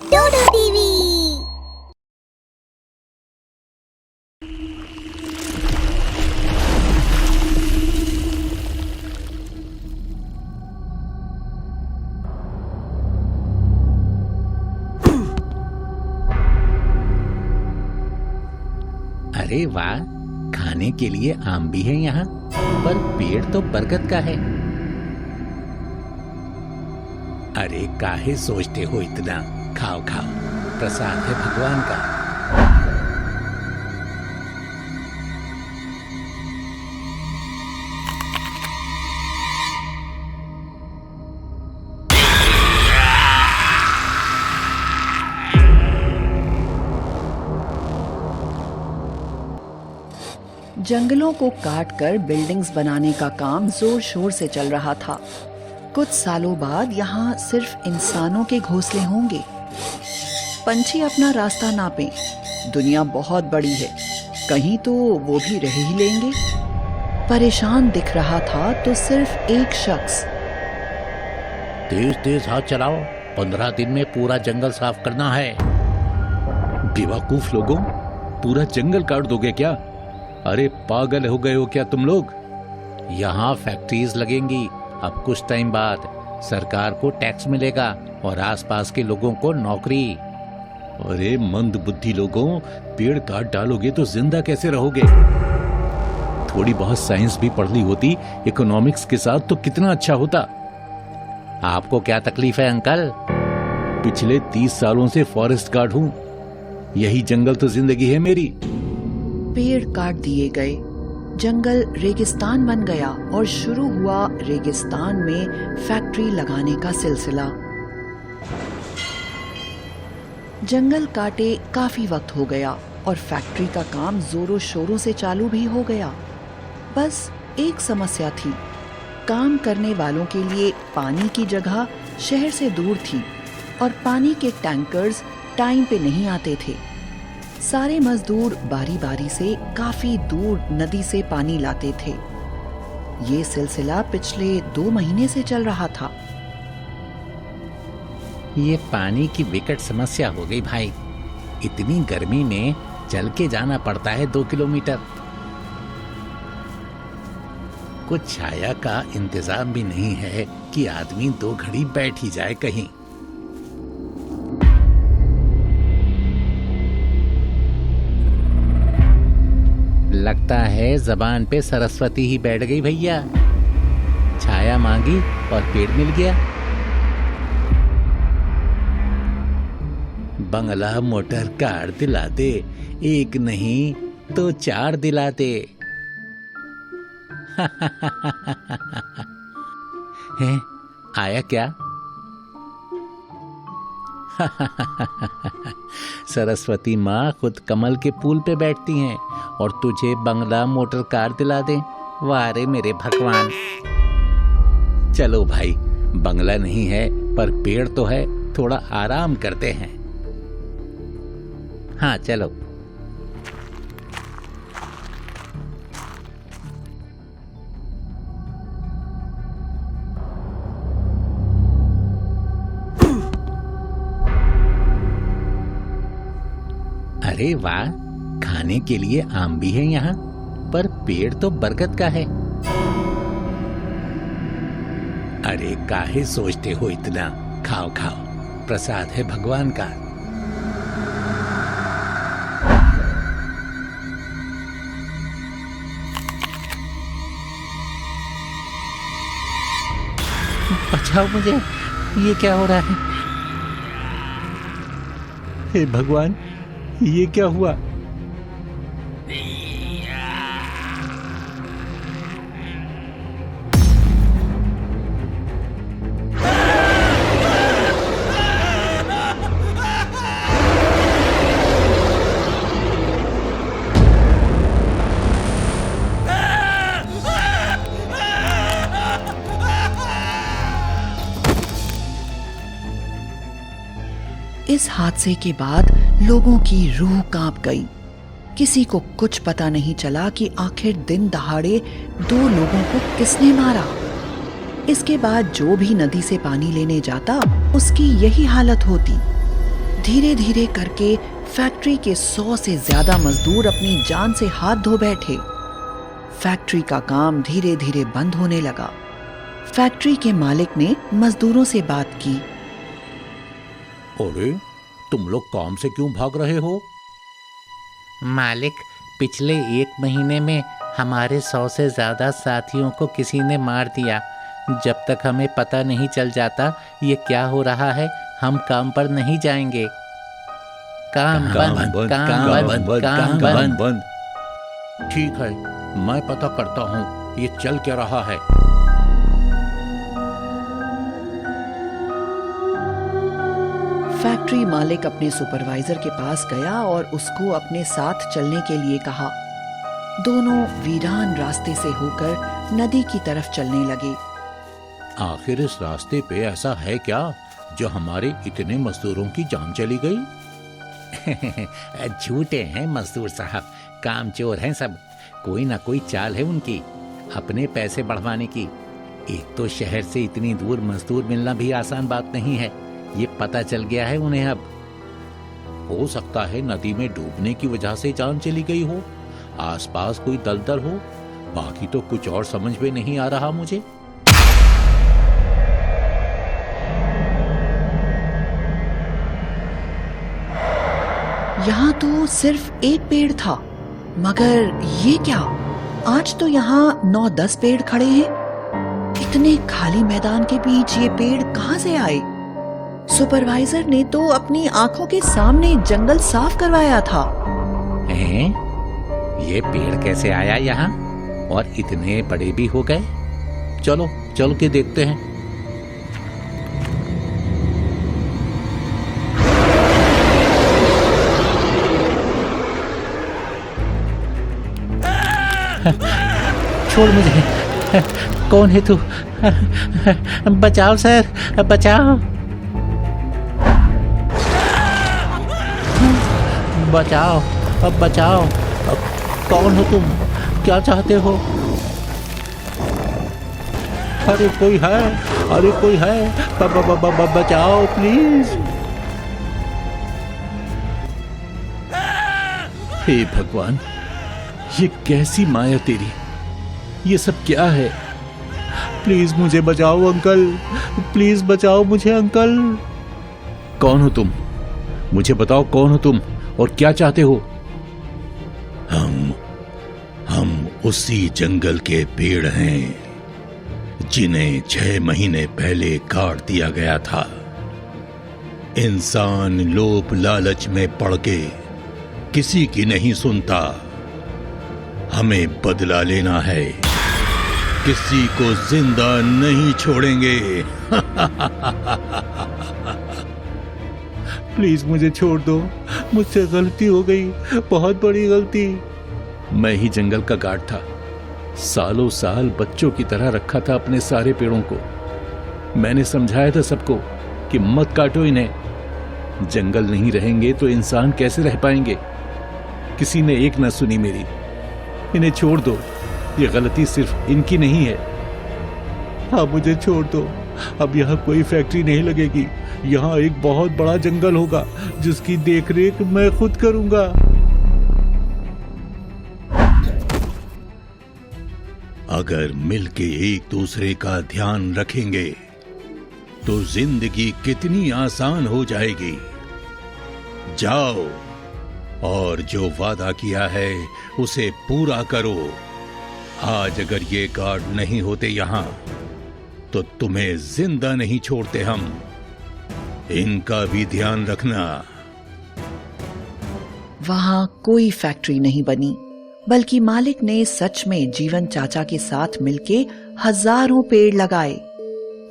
डोडो TV. अरे वाह, खाने के लिए आम भी है यहाँ, पर पेड़ तो बरगद का है। अरे काहे सोचते हो इतना, खाओ खाओ, प्रसाद है भगवान का। जंगलों को काटकर बिल्डिंग्स बनाने का काम जोर शोर से चल रहा था। कुछ सालों बाद यहाँ सिर्फ इंसानों के घोंसले होंगे। पंछी अपना रास्ता नापें, दुनिया बहुत बड़ी है, कहीं तो वो भी रह ही लेंगे। परेशान दिख रहा था तो सिर्फ एक शख्स। तेज तेज हाथ चलाओ, 15 दिन में पूरा जंगल साफ करना है। बेवकूफ लोगों, पूरा जंगल काट दोगे क्या? अरे पागल हो गए हो क्या तुम लोग? यहाँ फैक्ट्रीज लगेंगी, अब कुछ टाइम बाद सरकार को टैक्स मिलेगा और आसपास के लोगों को नौकरी। अरे मंद बुद्धि लोगों, पेड़ काट डालोगे तो जिंदा कैसे रहोगे? थोड़ी बहुत साइंस भी पढ़ ली होती इकोनॉमिक्स के साथ तो कितना अच्छा होता। आपको क्या तकलीफ है अंकल? पिछले 30 सालों से फॉरेस्ट गार्ड हूँ, यही जंगल तो जिंदगी है मेरी। पेड़ काट दिए गए, जंगल रेगिस्तान बन गया और शुरू हुआ रेगिस्तान में फैक्ट्री लगाने का सिलसिला। जंगल काटे काफी वक्त हो गया और फैक्ट्री का काम जोरों शोरों से चालू भी हो गया। बस एक समस्या थी, काम करने वालों के लिए पानी की जगह शहर से दूर थी और पानी के टैंकर्स टाइम पे नहीं आते थे। सारे मजदूर बारी बारी से काफी दूर नदी से पानी लाते थे। ये सिलसिला पिछले 2 महीने से चल रहा था। ये पानी की विकट समस्या हो गई भाई। इतनी गर्मी में चल के जाना पड़ता है 2 किलोमीटर। कुछ छाया का इंतजाम भी नहीं है कि आदमी 2 घड़ी बैठ ही जाए कहीं। लगता है जबान पे सरस्वती ही बैठ गई भैया। छाया मांगी और पेड़ मिल गया। बंगला मोटर कार दिला दे, एक नहीं तो 4 दिला दे। हैं, आया क्या? सरस्वती माँ खुद कमल के पुल पे बैठती हैं और तुझे बंगला मोटर कार दिला दे। वाह रे मेरे भगवान। चलो भाई, बंगला नहीं है पर पेड़ तो है, थोड़ा आराम करते हैं। हाँ चलो। अरे वाह, खाने के लिए आम भी है यहाँ, पर पेड़ तो बरगद का है। अरे काहे सोचते हो इतना, खाओ खाओ, प्रसाद है भगवान का। बचाओ मुझे, ये क्या हो रहा है? हे भगवान, ये क्या हुआ? इस हादसे के बाद लोगों की रूह कांप गई। किसी को कुछ पता नहीं चला कि आखिर दिन दहाड़े 2 लोगों को किसने मारा। इसके बाद जो भी नदी से पानी लेने जाता उसकी यही हालत होती। धीरे धीरे करके फैक्ट्री के 100 से ज्यादा मजदूर अपनी जान से हाथ धो बैठे। फैक्ट्री का काम धीरे धीरे बंद होने लगा। फैक्ट्री के मालिक ने मजदूरों से बात की। अरे तुम लोग काम से क्यों भाग रहे हो? मालिक, पिछले 1 महीने में हमारे 100 से ज्यादा साथियों को किसी ने मार दिया। जब तक हमें पता नहीं चल जाता ये क्या हो रहा है, हम काम पर नहीं जाएंगे। काम बंद। ठीक है, मैं पता करता हूँ ये चल क्या रहा है। फैक्ट्री मालिक अपने सुपरवाइजर के पास गया और उसको अपने साथ चलने के लिए कहा। दोनों वीरान रास्ते से होकर नदी की तरफ चलने लगे। आखिर इस रास्ते पे ऐसा है क्या जो हमारे इतने मजदूरों की जान चली गई? झूठे हैं मजदूर साहब, कामचोर हैं सब। कोई ना कोई चाल है उनकी अपने पैसे बढ़वाने की। एक तो शहर से इतनी दूर मजदूर मिलना भी आसान बात नहीं है, ये पता चल गया है उन्हें अब। हो सकता है नदी में डूबने की वजह से जान चली गई हो, आसपास कोई दलदल हो, बाकी तो कुछ और समझ में नहीं आ रहा मुझे। यहाँ तो सिर्फ एक पेड़ था, मगर ये क्या, आज तो यहाँ 9-10 पेड़ खड़े हैं। इतने खाली मैदान के बीच ये पेड़ कहाँ से आए? सुपरवाइजर ने तो अपनी आंखों के सामने जंगल साफ करवाया था। ये पेड़ कैसे आया यहाँ और इतने बड़े भी हो गए? चलो चल के देखते हैं। छोड़ मुझे, कौन है तू? बचाओ सर, बचाओ बचाओ, अब बचाओ। कौन हो तुम? क्या चाहते हो? अरे कोई है, अरे कोई है, बचाओ प्लीज। हे भगवान, ये कैसी माया तेरी, ये सब क्या है? प्लीज मुझे बचाओ अंकल, प्लीज बचाओ मुझे अंकल। कौन हो तुम? मुझे बताओ कौन हो तुम और क्या चाहते हो? हम उसी जंगल के पेड़ हैं जिन्हें 6 महीने पहले काट दिया गया था। इंसान लोभ लालच में पड़ के किसी की नहीं सुनता। हमें बदला लेना है, किसी को जिंदा नहीं छोड़ेंगे। प्लीज मुझे छोड़ दो, मुझसे गलती हो गई, बहुत बड़ी गलती। मैं ही जंगल का गार्ड था, सालों साल बच्चों की तरह रखा था अपने सारे पेड़ों को। मैंने समझाया था सबको कि मत काटो इन्हें, जंगल नहीं रहेंगे तो इंसान कैसे रह पाएंगे। किसी ने एक न सुनी मेरी। इन्हें छोड़ दो, ये गलती सिर्फ इनकी नहीं है। हाँ मुझे छोड़ दो, अब यहाँ कोई फैक्ट्री नहीं लगेगी, यहाँ एक बहुत बड़ा जंगल होगा जिसकी देखरेख मैं खुद करूंगा। अगर मिलके एक दूसरे का ध्यान रखेंगे तो जिंदगी कितनी आसान हो जाएगी। जाओ और जो वादा किया है उसे पूरा करो। आज अगर ये गार्ड नहीं होते यहाँ तो तुम्हें जिंदा नहीं छोड़ते हम। इनका भी ध्यान रखना। वहां कोई फैक्ट्री नहीं बनी, बल्कि मालिक ने सच में जीवन चाचा के साथ मिलके हजारों पेड़ लगाए।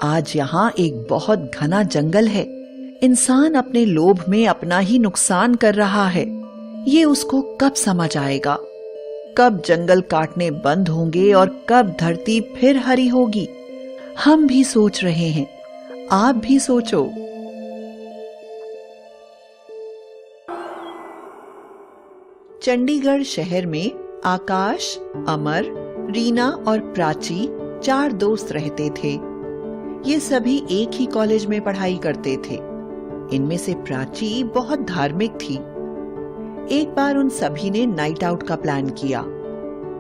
आज यहाँ एक बहुत घना जंगल है। इंसान अपने लोभ में अपना ही नुकसान कर रहा है। ये उसको कब समझ आएगा? कब जंगल काटने बंद होंगे और कब धरती फिर हरी होगी? हम भी सोच रहे हैं, आप भी सोचो। चंडीगढ़ शहर में आकाश, अमर, रीना और प्राची 4 दोस्त रहते थे। ये सभी एक ही कॉलेज में पढ़ाई करते थे। इनमें से प्राची बहुत धार्मिक थी। एक बार उन सभी ने नाइट आउट का प्लान किया।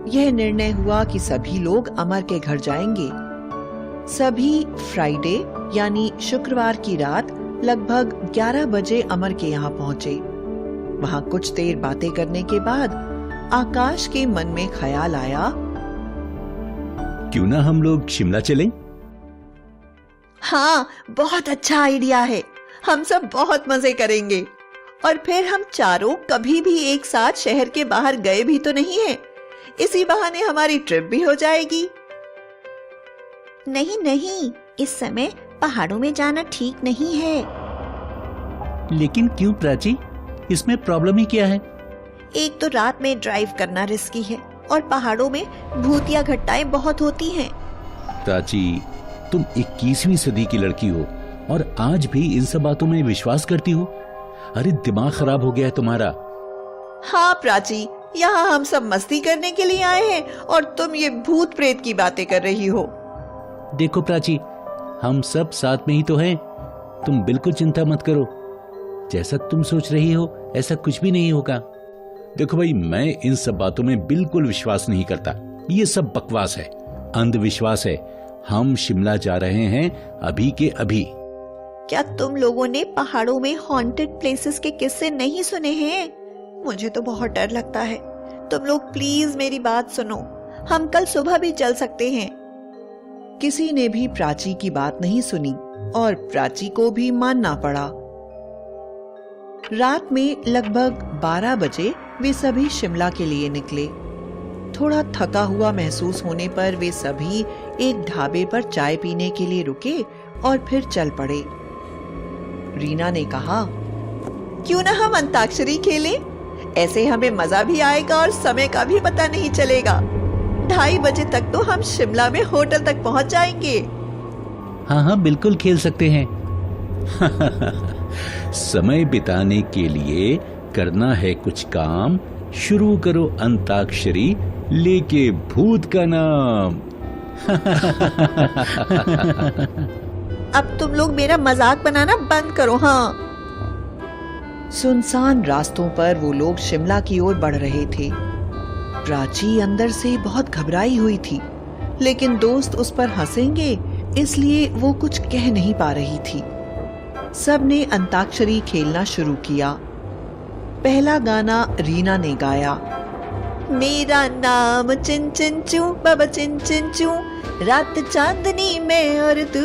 यह निर्णय हुआ कि सभी लोग अमर के घर जाएंगे। सभी फ्राइडे यानी शुक्रवार की रात लगभग 11 बजे अमर के यहाँ पहुंचे। वहां कुछ देर बातें करने के बाद आकाश के मन में ख्याल आया, क्यों ना हम लोग शिमला चलें? हाँ, बहुत अच्छा आइडिया है। हम सब बहुत मजे करेंगे और फिर हम चारों कभी भी एक साथ शहर के बाहर गए भी तो नहीं है। इसी बहाने हमारी ट्रिप भी हो जाएगी। नहीं नहीं, इस समय पहाड़ों में जाना ठीक नहीं है। लेकिन क्यों प्राची, इसमें प्रॉब्लम ही क्या है? एक तो रात में ड्राइव करना रिस्की है और पहाड़ों में भूतिया घटनाएं बहुत होती हैं। प्राची, तुम 21वीं सदी की लड़की हो और आज भी इन सब बातों में विश्वास करती हो? अरे दिमाग खराब हो गया है तुम्हारा। हाँ प्राची, यहाँ हम सब मस्ती करने के लिए आए हैं और तुम ये भूत प्रेत की बातें कर रही हो। देखो प्राची, हम सब साथ में ही तो हैं। तुम बिल्कुल चिंता मत करो। जैसा तुम सोच रही हो ऐसा कुछ भी नहीं होगा। देखो भाई, मैं इन सब बातों में बिल्कुल विश्वास नहीं करता। ये सब बकवास है, अंधविश्वास है। हम शिमला जा रहे हैं अभी के अभी। क्या तुम लोगों ने पहाड़ों में हॉन्टेड प्लेसेस के किस्से नहीं सुने हैं? मुझे तो बहुत डर लगता है। तुम लोग प्लीज मेरी बात सुनो। हम कल सुबह भी चल सकते हैं। किसी ने भी प्राची की बात नहीं सुनी और प्राची को भी मानना पड़ा। रात में लगभग 12 बजे वे सभी शिमला के लिए निकले। थोड़ा थका हुआ महसूस होने पर वे सभी एक ढाबे पर चाय पीने के लिए रुके और फिर चल पड़े। रीना ने कहा, क्यों ना हम अंताक्षरी खेलें? ऐसे हमें मजा भी आएगा और समय का भी पता नहीं चलेगा। 2:30 बजे तक तो हम शिमला में होटल तक पहुंच जाएंगे। हाँ हाँ, बिल्कुल खेल सकते हैं। समय बिताने के लिए करना है कुछ काम, शुरू करो अंताक्षरी लेके भूत का नाम। अब तुम लोग मेरा मजाक बनाना बंद करो। हाँ। सुनसान रास्तों पर वो लोग शिमला की ओर बढ़ रहे थे। प्राची अंदर से बहुत घबराई हुई थी, लेकिन दोस्त उस पर हंसेंगे इसलिए वो कुछ कह नहीं पा रही थी। सबने अंताक्षरी खेलना शुरू किया। पहला गाना रीना ने गाया, मेरा नाम चिन चिन चू, बाबा चिन चिन चू, रात चांदनी में और तू,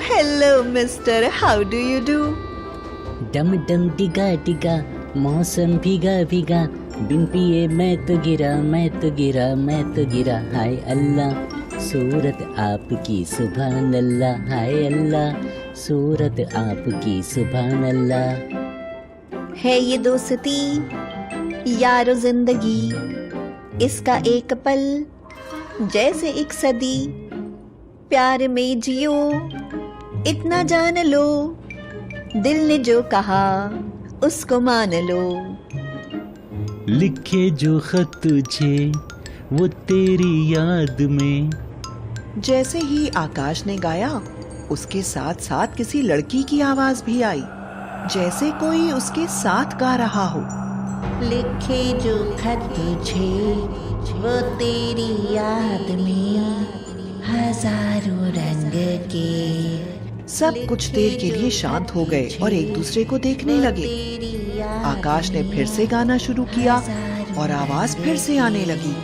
hello mister, how do you do. डम डम डिगा डिगा, मौसम भीगा भीगा, बिन पिए मैं तो गिरा, मैं तो गिरा, मैं तो गिरा, हाय अल्लाह सूरत आपकी सुभान अल्लाह, हाय अल्लाह सूरत आपकी सुभान अल्लाह। है ये दोस्ती यारो जिंदगी, इसका एक पल जैसे एक सदी, प्यार में जियो इतना जान लो, दिल ने जो कहा उसको मान लो। लिखे जो खत तुझे वो तेरी याद में। जैसे ही आकाश ने गाया, उसके साथ साथ किसी लड़की की आवाज भी आई, जैसे कोई उसके साथ गा रहा हो। लिखे जो खत तुझे वो तेरी याद में, हजारों रंग के। सब कुछ देर के लिए शांत हो गए और एक दूसरे को देखने लगे। आकाश ने फिर से गाना शुरू किया और आवाज फिर से आने लगी।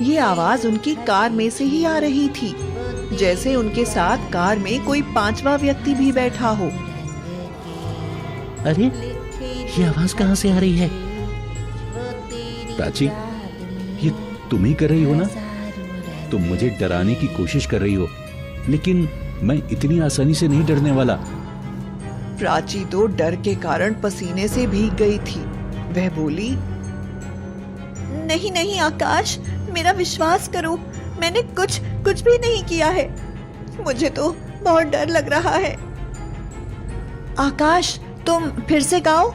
ये आवाज उनकी कार में से ही आ रही थी, जैसे उनके साथ कार में कोई 5वां व्यक्ति भी बैठा हो। अरे, ये आवाज कहाँ से आ रही है? प्राची, ये तुम ही कर रही हो ना? तुम मुझे डराने की कोशिश कर रही हो, लेकिन मैं इतनी आसानी से नहीं डरने वाला। प्राची तो डर के कारण पसीने से भीग गई थी। वह बोली, नहीं नहीं आकाश, मेरा विश्वास करो, मैंने कुछ भी नहीं किया है। मुझे तो बहुत डर लग रहा है। आकाश, तुम फिर से गाओ।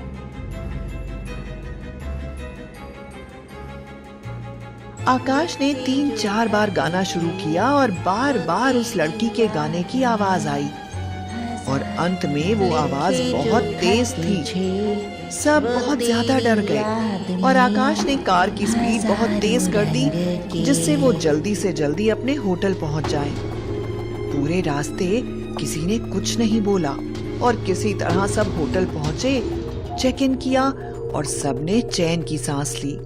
आकाश ने 3-4 बार गाना शुरू किया और बार बार उस लड़की के गाने की आवाज आई और अंत में वो आवाज बहुत तेज थी। सब बहुत ज्यादा डर गए और आकाश ने कार की स्पीड बहुत तेज कर दी जिससे वो जल्दी से जल्दी अपने होटल पहुंच जाए। पूरे रास्ते किसी ने कुछ नहीं बोला और किसी तरह सब होटल पहुंचे, चेक इन किया और सबने चैन की सांस ली।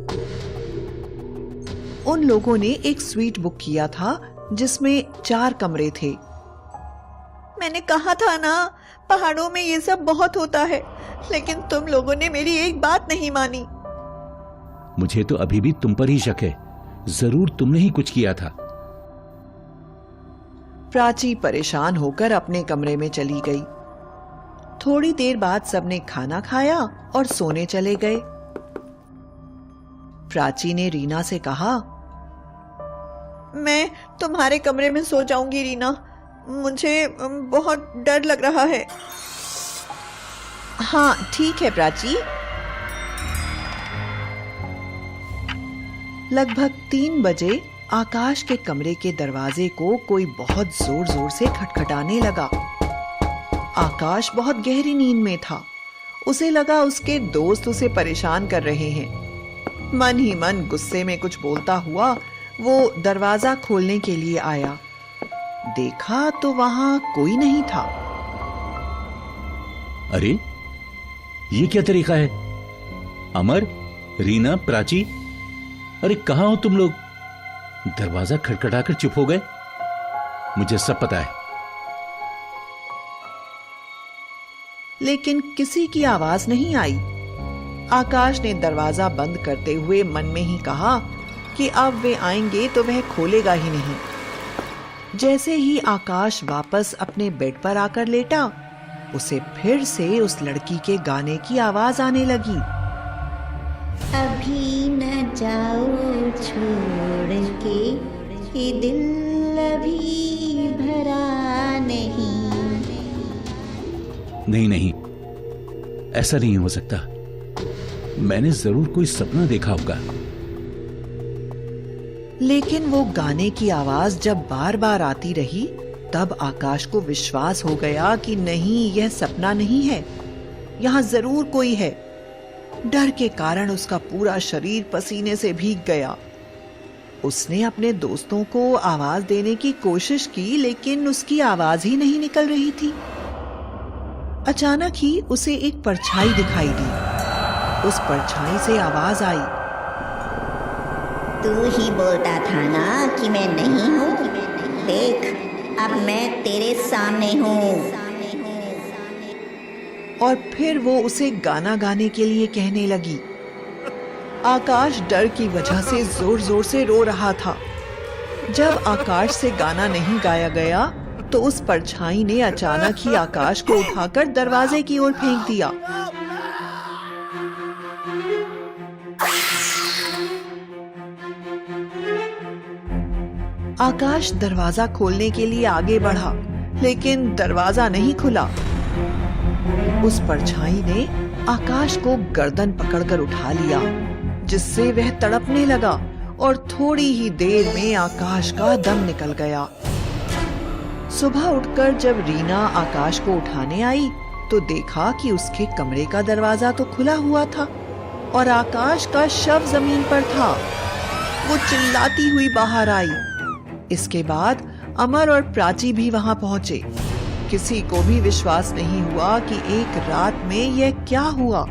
उन लोगों ने एक स्वीट बुक किया था जिसमें 4 कमरे थे। मैंने कहा था ना, पहाड़ों में ये सब बहुत होता है, लेकिन तुम लोगों ने मेरी एक बात नहीं मानी। मुझे तो अभी भी तुम पर ही शक है, जरूर तुमने ही कुछ किया था। प्राची परेशान होकर अपने कमरे में चली गई। थोड़ी देर बाद सबने खाना खाया और सोने चले गए। प्राची ने रीना से कहा, मैं तुम्हारे कमरे में सो जाऊंगी रीना, मुझे बहुत डर लग रहा है। हाँ ठीक है प्राची। लगभग 3 बजे आकाश के कमरे के दरवाजे को कोई बहुत जोर जोर से खटखटाने लगा। आकाश बहुत गहरी नींद में था। उसे लगा उसके दोस्त उसे परेशान कर रहे हैं। मन ही मन गुस्से में कुछ बोलता हुआ वो दरवाजा खोलने के लिए आया। देखा तो वहां कोई नहीं था। अरे ये क्या तरीका है? अमर, रीना, प्राची, अरे कहां हो तुम लोग? दरवाजा खटखटाकर चुप हो गए। मुझे सब पता है। लेकिन किसी की आवाज नहीं आई। आकाश ने दरवाजा बंद करते हुए मन में ही कहा कि अब वे आएंगे तो वह खोलेगा ही नहीं। जैसे ही आकाश वापस अपने बेड पर आकर लेटा, उसे फिर से उस लड़की के गाने की आवाज आने लगी। अभी न जाओ छोड़ के, ये दिल अभी भरा नहीं। नहीं, ऐसा नहीं हो सकता। मैंने जरूर कोई सपना देखा होगा। लेकिन वो गाने की आवाज जब बार बार आती रही, तब आकाश को विश्वास हो गया कि नहीं, यह सपना नहीं है, यहाँ जरूर कोई है। डर के कारण उसका पूरा शरीर पसीने से भीग गया। उसने अपने दोस्तों को आवाज देने की कोशिश की, लेकिन उसकी आवाज ही नहीं निकल रही थी। अचानक ही उसे एक परछाई दिखाई दी। उस परछाई से आवाज आई, तू ही बोलता था ना कि मैं नहीं हूँ, देख अब मैं तेरे सामने हूँ। और फिर वो उसे गाना गाने के लिए कहने लगी। आकाश डर की वजह से जोर जोर से रो रहा था। जब आकाश से गाना नहीं गाया गया तो उस परछाई ने अचानक ही आकाश को उठाकर दरवाजे की ओर फेंक दिया। आकाश दरवाजा खोलने के लिए आगे बढ़ा, लेकिन दरवाजा नहीं खुला। उस परछाई ने आकाश को गर्दन पकड़कर उठा लिया, जिससे वह तड़पने लगा और थोड़ी ही देर में आकाश का दम निकल गया। सुबह उठकर जब रीना आकाश को उठाने आई तो देखा कि उसके कमरे का दरवाजा तो खुला हुआ था और आकाश का शव जमीन पर था। वो चिल्लाती हुई बाहर आई। इसके बाद अमर और प्राची भी वहां पहुंचे। किसी को भी विश्वास नहीं हुआ कि एक रात में यह क्या हुआ।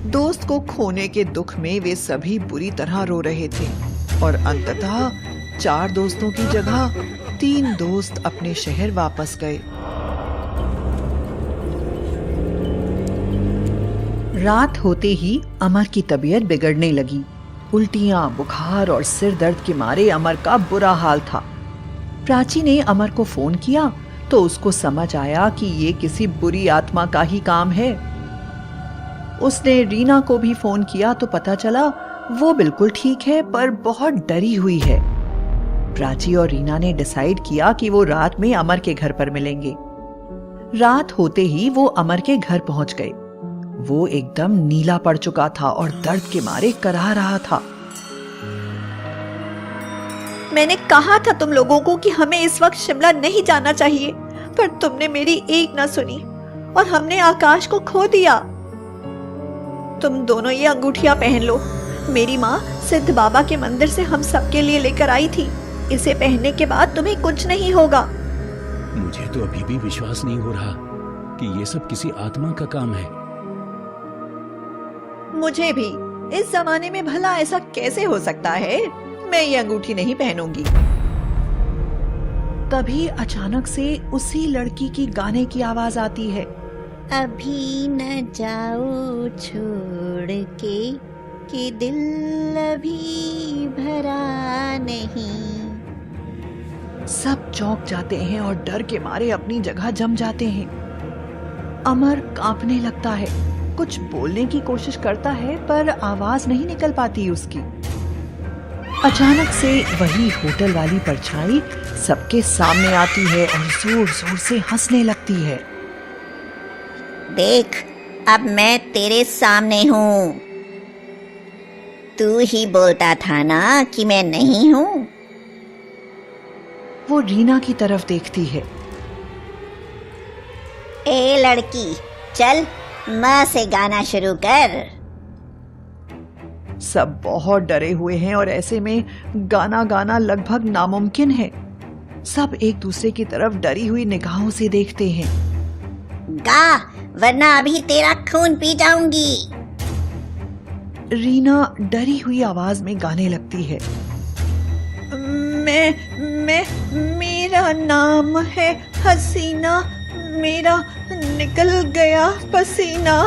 दोस्त को खोने के दुख में वे सभी बुरी तरह रो रहे थे और अंततः 4 दोस्तों की जगह 3 दोस्त अपने शहर वापस गए। रात होते ही अमर की तबीयत बिगड़ने लगी। उल्टियां, बुखार और सिर दर्द के मारे अमर का बुरा हाल था। प्राची ने अमर को फोन किया तो उसको समझ आया कि ये किसी बुरी आत्मा का ही काम है। उसने रीना को भी फोन किया तो पता चला वो बिल्कुल ठीक है, पर बहुत डरी हुई है। प्राची और रीना ने डिसाइड किया कि वो रात में अमर के घर पर मिलेंगे। रात होते ही वो अमर के घर पहुंच गए। वो एकदम नीला पड़ चुका था और दर्द के मारे कराह रहा था। मैंने कहा था तुम लोगों को कि हमें इस वक्त शिमला नहीं जाना चाहिए, पर तुमने मेरी एक ना सुनी और हमने आकाश को खो दिया। तुम दोनों ये अंगूठियां पहन लो। मेरी माँ सिद्ध बाबा के मंदिर से हम सबके लिए लेकर आई थी। इसे पहनने के बाद तुम्हें कुछ नहीं होगा। मुझे तो अभी भी विश्वास नहीं हो रहा कि ये सब किसी आत्मा का काम है। मुझे भी। इस जमाने में भला ऐसा कैसे हो सकता है? मैं ये अंगूठी नहीं पहनूंगी। तभी अचानक से उसी लड़की की गाने की आवाज आती है। अभी न जाओ छोड़ के कि दिल अभी भरा नहीं। सब चौंक जाते हैं और डर के मारे अपनी जगह जम जाते हैं। अमर कांपने लगता है, कुछ बोलने की कोशिश करता है पर आवाज नहीं निकल पाती उसकी। अचानक से वही होटल वाली परछाई सबके सामने आती है और जोर जोर से हंसने लगती है। देख, अब मैं तेरे सामने हूँ। तू ही बोलता था ना कि मैं नहीं हूँ। वो रीना की तरफ देखती है। ए लड़की, चल माँ से गाना शुरू कर। सब बहुत डरे हुए हैं और ऐसे में गाना गाना लगभग नामुमकिन है। सब एक दूसरे की तरफ डरी हुई निगाहों से देखते हैं। गा, वरना अभी तेरा खून पी जाऊंगी। रीना डरी हुई आवाज में गाने लगती है। मेरा नाम है हसीना, मेरा निकल गया पसीना।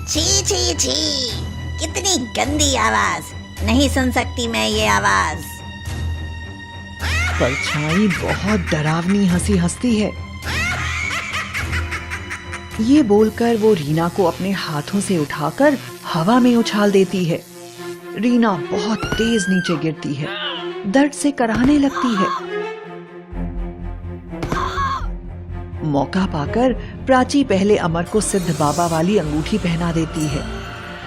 छी छी छी, कितनी गंदी आवाज। नहीं सुन सकती मैं ये आवाज। परछाई बहुत डरावनी हंसी हंसती है। ये बोलकर वो रीना को अपने हाथों से उठाकर हवा में उछाल देती है। रीना बहुत तेज नीचे गिरती है, दर्द से कराहने लगती है। मौका पाकर प्राची पहले अमर को सिद्ध बाबा वाली अंगूठी पहना देती है।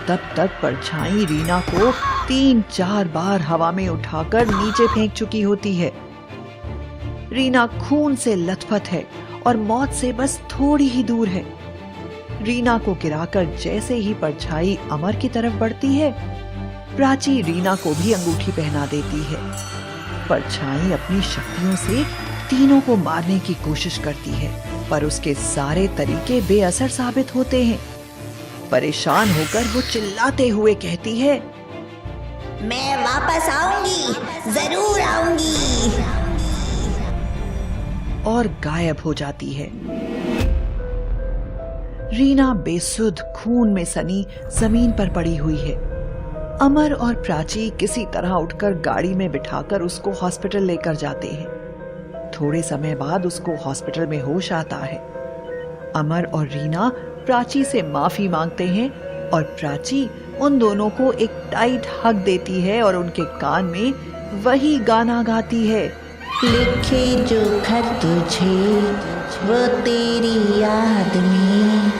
तब तक परछाई रीना को 3-4 बार हवा में उठाकर नीचे फेंक चुकी होती है। रीना खून से लथपथ है और मौत से बस थोड़ी ही दूर है। रीना को गिराकर जैसे ही परछाई अमर की तरफ बढ़ती है, प्राची रीना को भी अंगूठी पहना देती है। परछाई अपनी शक्तियों से तीनों को मारने की कोशिश करती है, पर उसके सारे तरीके बेअसर साबित होते हैं। परेशान होकर वो चिल्लाते हुए कहती है, मैं वापस आऊंगी, जरूर आऊंगी। और गायब हो जाती है। रीना बेसुध खून में सनी जमीन पर पड़ी हुई है। अमर और प्राची किसी तरह उठकर गाड़ी में बिठाकर उसको हॉस्पिटल लेकर जाते हैं। थोड़े समय बाद उसको हॉस्पिटल में होश आता है। अमर और रीना प्राची से माफी मांगते हैं और प्राची उन दोनों को एक टाइट हग देती है और उनके कान में वही गाना गाती है। लिखे जो खत तुझे वो तेरी याद में।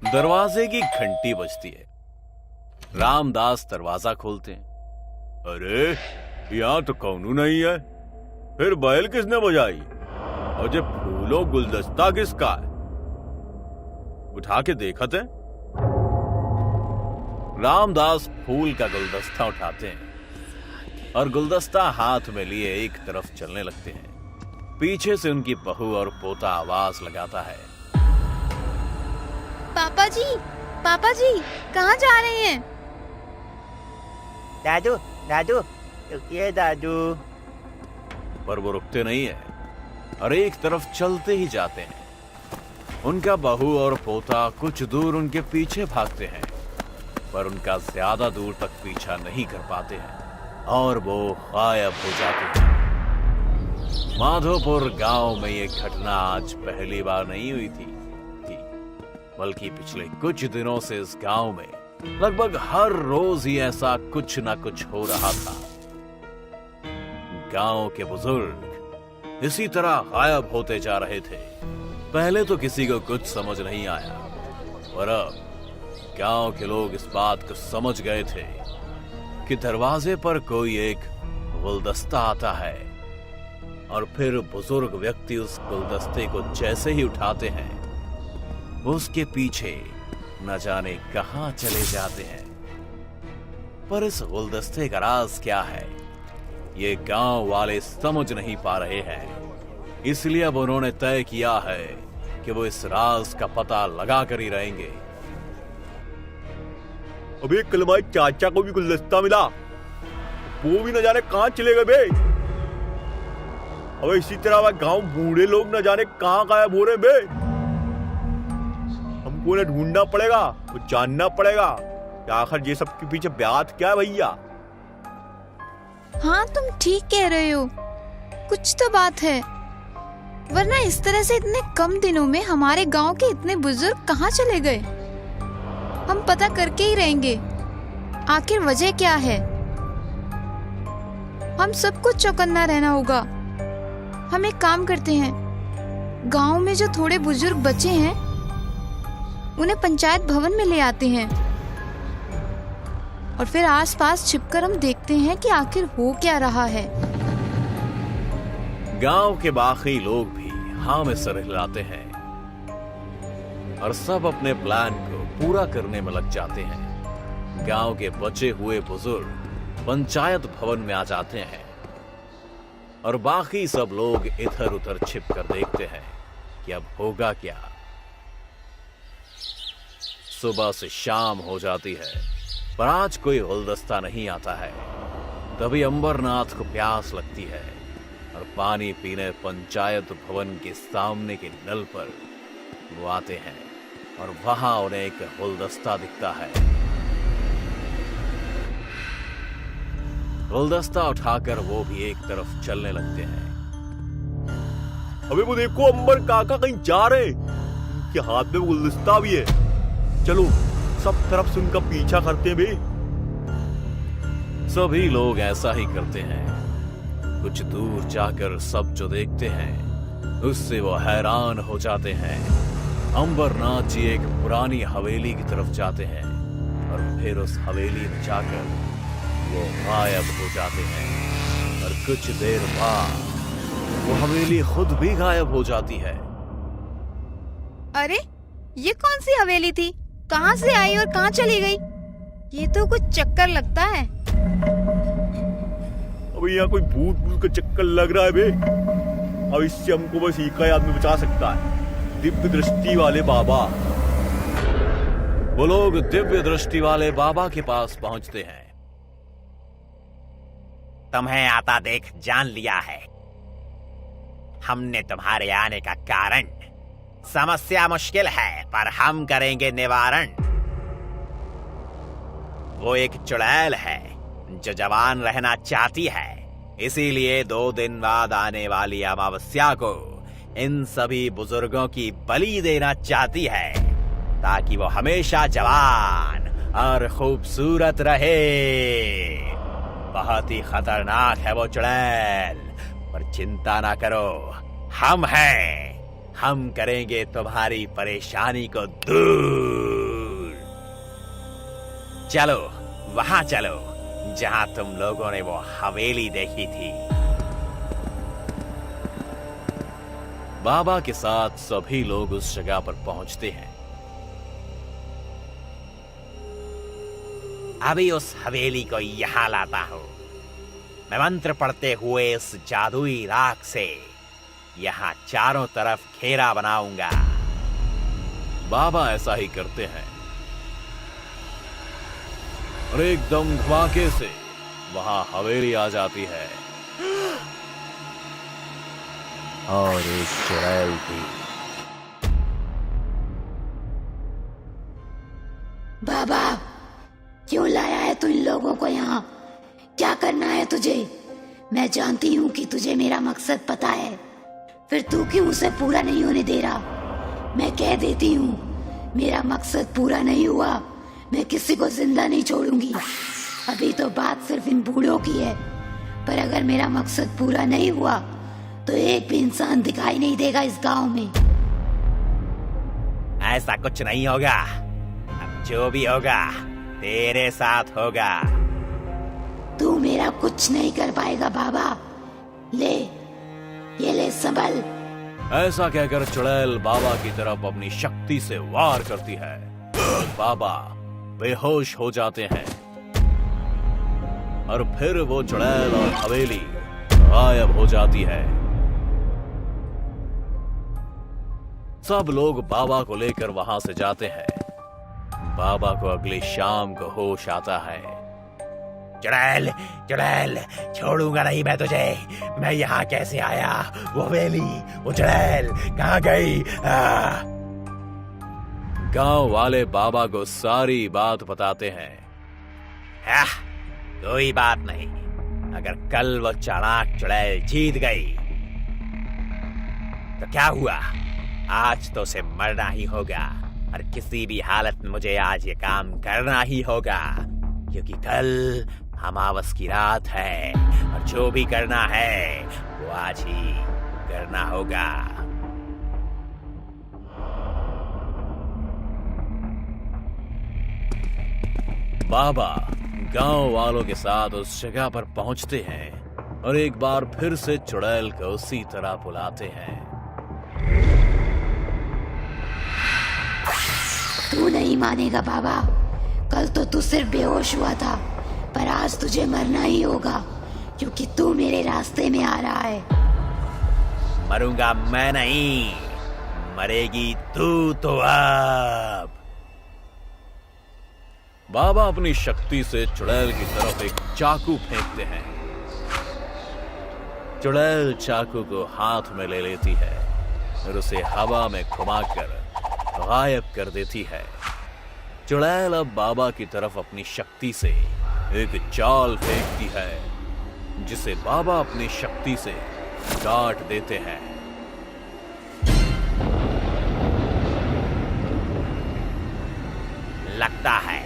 दरवाजे की घंटी बजती है। रामदास दरवाजा खोलते हैं। अरे यहाँ तो कौनू नहीं है, फिर बैल किसने बजाई? और जब फूलों गुलदस्ता किसका है? उठा के देखा थे। रामदास फूल का गुलदस्ता उठाते हैं और गुलदस्ता हाथ में लिए एक तरफ चलने लगते हैं। पीछे से उनकी बहू और पोता आवाज लगाता है, पापा जी कहाँ जा रहे हैं? दादू दादू रुकिए दादू। पर वो रुकते नहीं है और एक तरफ चलते ही जाते हैं। उनका बहू और पोता कुछ दूर उनके पीछे भागते हैं, पर उनका ज्यादा दूर तक पीछा नहीं कर पाते हैं और वो गायब हो जाते हैं। माधोपुर गांव में ये घटना आज पहली बार नहीं हुई थी, बल्कि पिछले कुछ दिनों से इस गांव में लगभग हर रोज ही ऐसा कुछ ना कुछ हो रहा था। गांव के बुजुर्ग इसी तरह गायब होते जा रहे थे। पहले तो किसी को कुछ समझ नहीं आया, पर अब गांव के लोग इस बात को समझ गए थे कि दरवाजे पर कोई एक गुलदस्ता आता है, और फिर बुजुर्ग व्यक्ति उस गुलदस्ते को जैसे ही उठाते हैं, उसके पीछे न जाने कहां चले जाते हैं। पर इस गुलदस्ते का राज क्या है, ये गांव वाले समझ नहीं पा रहे हैं। इसलिए अब उन्होंने तय किया है कि वो इस राज का पता लगा कर ही रहेंगे। अबे कल हमारे चाचा को भी गुलदस्ता मिला, वो भी न जाने कहां चले गए बे। अब इसी तरह गांव बूढ़े लोग न जाने कहां गायब हो रहे बे। हमको उन्हें ढूंढना पड़ेगा, वो जानना पड़ेगा कि आखिर ये सब के पीछे बात क्या है भैया। हाँ तुम ठीक कह रहे हो, कुछ तो बात है, वरना इस तरह से इतने कम दिनों में हमारे गांव के इतने बुजुर्ग कहाँ चले गए। हम पता करके ही रहेंगे आखिर वजह क्या है। हम सबको चौकन्ना रहना होगा। हम एक काम करते हैं, गांव में जो थोड़े बुजुर्ग बचे हैं उन्हें पंचायत भवन में ले आते हैं, और फिर आसपास छिपकर हम देखते हैं कि आखिर हो क्या रहा है। गांव के बाकी लोग भी हाँ में सर हिलाते हैं और सब अपने प्लान को पूरा करने में लग जाते हैं। गांव के बचे हुए बुजुर्ग पंचायत भवन में आ जाते हैं और बाकी सब लोग इधर उधर छिप कर देखते हैं कि अब होगा क्या। सुबह से शाम हो जाती है, पर आज कोई गुलदस्ता नहीं आता है। तभी अंबरनाथ को प्यास लगती है और पानी पीने पंचायत भवन के सामने के नल पर वो आते हैं और वहां उन्हें एक गुलदस्ता दिखता है। गुलदस्ता उठाकर वो भी एक तरफ चलने लगते हैं। अबे वो देखो अंबर काका कहीं जा रहे, उनके हाथ में गुलदस्ता भी है। चलो सब तरफ से उनका पीछा करते हैं बे। सभी लोग ऐसा ही करते हैं। कुछ दूर जाकर सब जो देखते हैं उससे वो हैरान हो जाते हैं। अंबरनाथ जी एक पुरानी हवेली की तरफ जाते हैं और फिर उस हवेली में जाकर वो गायब हो जाते हैं और कुछ देर बाद वो हवेली खुद भी गायब हो जाती है। अरे ये कौन सी हवेली थी, कहाँ से आई और कहाँ चली गई? ये तो कुछ चक्कर लगता है। अब यहाँ कोई भूत भूत का चक्कर लग रहा है बे। अब इससे हमको बस एक ही आदमी बचा सकता है, दिव्य दृष्टि वाले बाबा। वो लोग दिव्य दृष्टि वाले बाबा के पास पहुंचते हैं। तुम्हें आता देख जान लिया है। हमने तुम्हारे आने का कारण। समस्या मुश्किल है पर हम करेंगे निवारण। वो एक चुड़ैल है जो जवान रहना चाहती है, इसीलिए 2 दिन बाद आने वाली अमावस्या को इन सभी बुजुर्गों की बलि देना चाहती है ताकि वो हमेशा जवान और खूबसूरत रहे। बहुत ही खतरनाक है वो चुड़ैल, पर चिंता ना करो, हम हैं। हम करेंगे तुम्हारी परेशानी को दूर। चलो वहां चलो जहां तुम लोगों ने वो हवेली देखी थी। बाबा के साथ सभी लोग उस जगह पर पहुंचते हैं। अभी उस हवेली को यहां लाता हूं। मैं मंत्र पढ़ते हुए इस जादुई राख से यहां चारों तरफ घेरा बनाऊंगा। बाबा ऐसा ही करते हैं और एकदम धमाके से वहां हवेली आ जाती है और एक चुड़ैल थी। बाबा क्यों लाया है तू इन लोगों को यहाँ? क्या करना है तुझे? मैं जानती हूँ कि तुझे मेरा मकसद पता है, फिर तू क्यों उसे पूरा नहीं होने दे रहा? मैं कह देती हूँ, मेरा मकसद पूरा नहीं हुआ मैं किसी को जिंदा नहीं छोड़ूंगी। अभी तो बात सिर्फ इन बूढ़ों की है, पर अगर मेरा मकसद पूरा नहीं हुआ तो एक भी इंसान दिखाई नहीं देगा इस गांव में। ऐसा कुछ नहीं होगा। अब जो भी होगा तेरे साथ होगा। तू मेरा कुछ नहीं कर पाएगा बाबा। ले, ये ले संभल। ऐसा कहकर चुड़ैल बाबा की तरफ अपनी शक्ति से वार करती है। बाबा बेहोश हो जाते हैं और फिर वो चुड़ैल और हवेली गायब हो जाती है। सब लोग बाबा को लेकर वहां से जाते हैं। बाबा को अगली शाम को होश आता है। चुड़ैल, चुड़ैल, छोड़ूंगा नहीं मैं तुझे। मैं यहाँ कैसे आया? वो हवेली, वो चुड़ैल कहाँ गई? गांव वाले बाबा को सारी बात बताते हैं। कोई बात नहीं। अगर कल वो चालाक चुड़ैल जीत गई तो क्या हुआ? आज तो उसे मरना ही होगा और किसी भी हालत में मुझे आज ये काम करना ही होगा, क्योंकि कल अमावस की रात है और जो भी करना है वो आज ही करना होगा। बाबा गांव वालों के साथ उस जगह पर पहुंचते हैं और एक बार फिर से चुड़ैल को उसी तरह बुलाते हैं। तू नहीं मानेगा बाबा। कल तो तू सिर्फ बेहोश हुआ था, पर आज तुझे मरना ही होगा, क्योंकि तू मेरे रास्ते में आ रहा है। मरूंगा मैं नहीं, मरेगी तू तो। अब बाबा अपनी शक्ति से चुड़ैल की तरफ एक चाकू फेंकते हैं। चुड़ैल चाकू को हाथ में ले लेती है और उसे हवा में घुमाकर गायब कर देती है। चुड़ैल अब बाबा की तरफ अपनी शक्ति से एक चाल फेंकती है, जिसे बाबा अपनी शक्ति से काट देते हैं। लगता है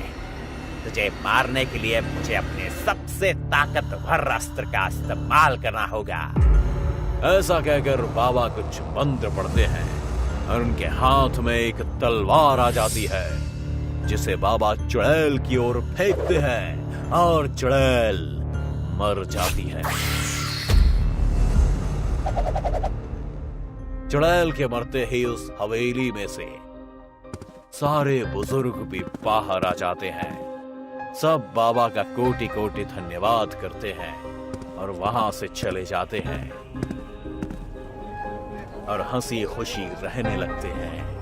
तुझे मारने के लिए मुझे अपने सबसे ताकतवर अस्त्र का इस्तेमाल करना होगा। ऐसा कहकर बाबा कुछ मंत्र पढ़ते हैं और उनके हाथ में एक तलवार आ जाती है, जिसे बाबा चुड़ैल की ओर फेंकते हैं और चुड़ैल मर जाती है। चुड़ैल के मरते ही उस हवेली में से सारे बुजुर्ग भी बाहर आ जाते हैं। सब बाबा का कोटि कोटि धन्यवाद करते हैं और वहां से चले जाते हैं और हंसी खुशी रहने लगते हैं।